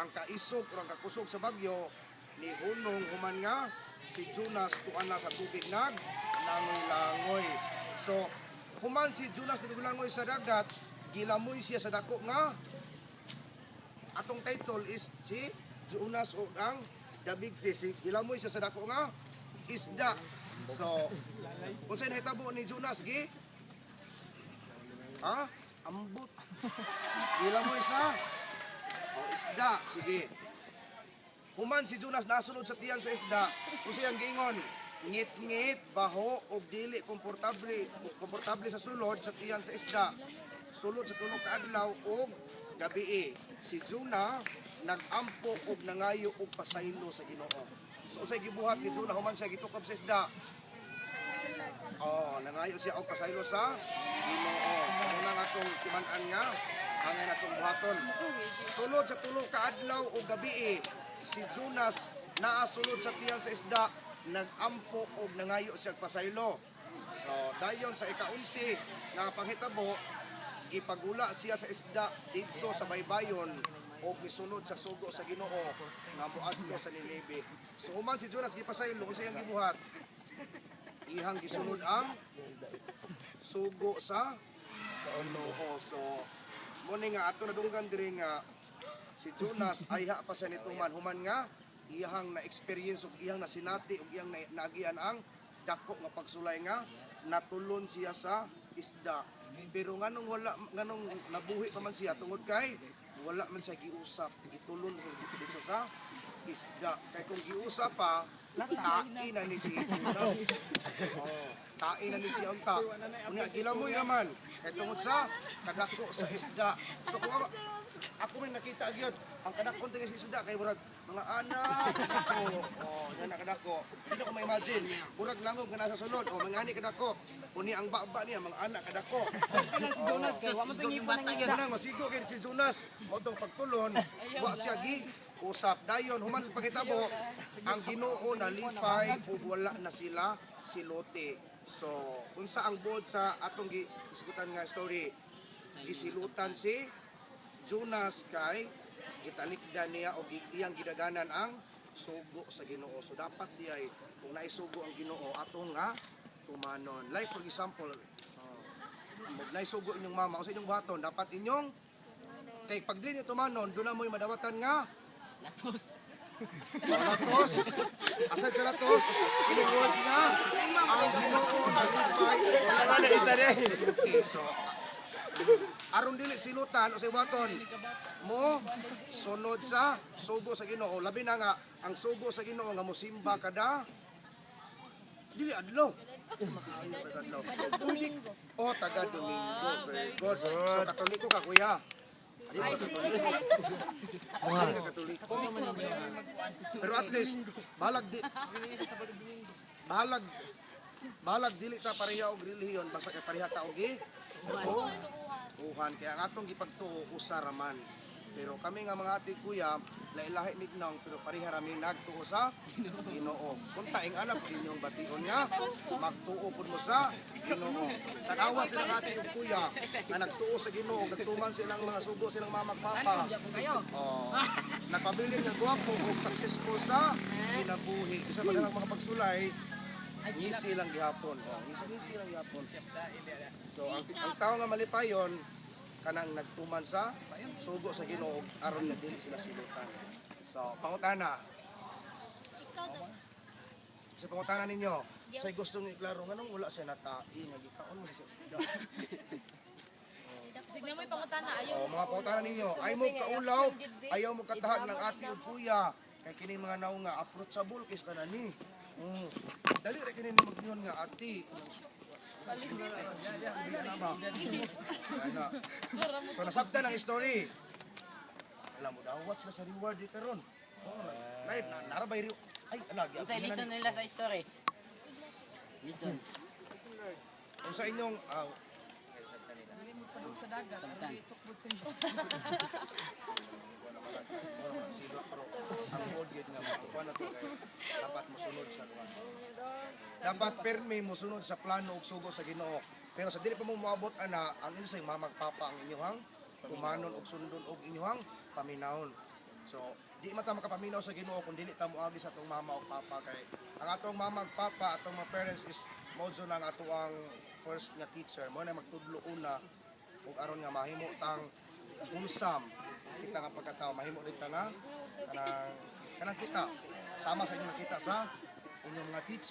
ang kaisog o ang kakusog sa bagyo ni hunong human nga si Jonas tuan na sa tubig nangoy-langoy. So human si Jonas nangoy-langoy sa dagat, gilamoy siya sa dako nga atong title is si Jonas o ang the big fish. Gilamoy siya sa dako nga isda. So unsay nahitabo ni Jonas gi? Ambot. Gilamoy sa isda. Sige. Human si Jonas nasunod sa tiyan sa isda. Kung siyang giingon, ngit-ngit, baho, o dili, komportable sa sulod sa tiyan sa isda. Sulod sa tulog ka adlaw o gabi. Si Jonah nag-ampo o nangayo o pasaylo sa Ginoo. So usay gibuhat ni Jonah human siya gitukab sa isda. Nangayo siya o pasaylo sa Ginoo. Muna nga itong timan-an nga hangin atong buhaton. Sulod sa tulog ka adlaw o gabi, si Jonas naasulod sa tiyan sa isda, nag-ampo o nangayo siya pasaylo. So dayon sa ika-11 nga panghitabo, ipagula siya sa isda dito sa baybayon o misunod sa sugo sa Ginoo nga moadto sa Ninive. So human si Jonas gipasaylo unsa iyang gibuhat? Ihang gisunod ang sugo sa Ginoo. So muni nga ato nadunggan diri nga si Jonas ayha pa sa nituman human nga iyang na-experience ug iyang nasinati ug iyang naagian ang dako nga pagsulay nga natulon siya sa isda. Pero nganong nabuhi pa man siya tungod kay wala man siya giusap, gitulon dito sa isda. Kay kung giusap pa, tain na ni si Jonas. Tain na ni siya unta. Unya gilamoy naman kay tungod sa kadako sa isda. So kung ako may nakita gyud ang kadako sa isda kay murag mga anak yan na kadako. Dito ko ma-imagine, murag langog nga nasa sulod o mga ani kadako. Uni ang baba niya mga anak kadako. Si Jonas kay wa man tong bata Yan na masigo kay si Jonas mo tong pagtulon wa siya gi usap dayon human sa pagitabo ang Ginoo nalipay ug wala na sila silote. So unsa ang buod sa atong gisgutan nga story, gisilutan si Jonas kay gitalikdan niya o iyang gidaganan ang sugo sa Ginoo. So dapat diay kung naisugo ang Ginoo atong nga tumanon. Like for example, naisugo inyong mama o sa inyong buhaton, dapat inyong kay pag dili tumanon, doon na mo'y madawatan nga latos. Latos. Asad sa latos, inuwod nga ang Ginoo nalipay wala na isa rin. So aron dili silutan o sa buhaton mo sunod sa sugo sa Ginoo. Labi na nga ang sugo sa Ginoo nga mosimba kada dili adlaw. Makaayo kada adlaw. Domingo. Taga Domingo. Very good. So Katoliko ka kuya. Ay, Katoliko. Pero at least balag dili ta pareha og relihiyon basta kay pareha ta og uhan kaya ang atong gipagtuo usa raman. Pero kami nga mga ati kuya, lailahi mignang pero pareha rami nagtuo sa Ginoo. Kung taing anak inyong bation nga magtuo pud mo sa Ginoo. Tanawa sila nga ati ug kuya nga nagtuo sa Ginoo, nagtuman silang mga sugo silang mama papa. Nagpabilin nga gwapo ug successful sa kinabuhi. Bisa ba lang mga pagsulay ngisi lang gihapon. Ngisi lang gihapon. So ang tao nga malipayon kanang nagtuman sa sugo sa Ginoo aron nga dili sila silutan. So pangutana. Ikaw daw. Sa pangutana ninyo, say gustong iklaro nganong wala siya natai nga gikaon mo sa isda. Signa mo'y pangutana ayo. Mga pangutana ninyo, ay mo kaulaw, ayaw mo katahan ng ati ug kuya. Kay kini mga naong nga approachable kay tanan ni. Dali ra kini magniyon nga ati. So nasabtan ang story. Alam mo daw what's sa reward di karon. Live na narabay ay alagi. Unsa listen nila sa story? Listen. Kung sa inyong Sa dagat, itukbot sa ang board gate nga matuwa na to kay dapat mosunod sa kuwan. Dapat permi mosunod sa plano ug sugo sa Ginoo. Pero sa dili pa mo moabot ana ang inyo say mamagpapa ang inyong tumanon ug sundon og inyong paminahon. So, di man ta makapaminaw sa Ginoo kung dili ta moagi sa atong mama o papa kay ang atong mama ug papa, atong mga parents is mozo nang atoang first nga teacher. Mo na magtudlo una ug aron nga mahimo tang unsam kita nga pagkatao, mahimo rin ta nga kanang kita sama sa inyong kita sa inyong mga teacher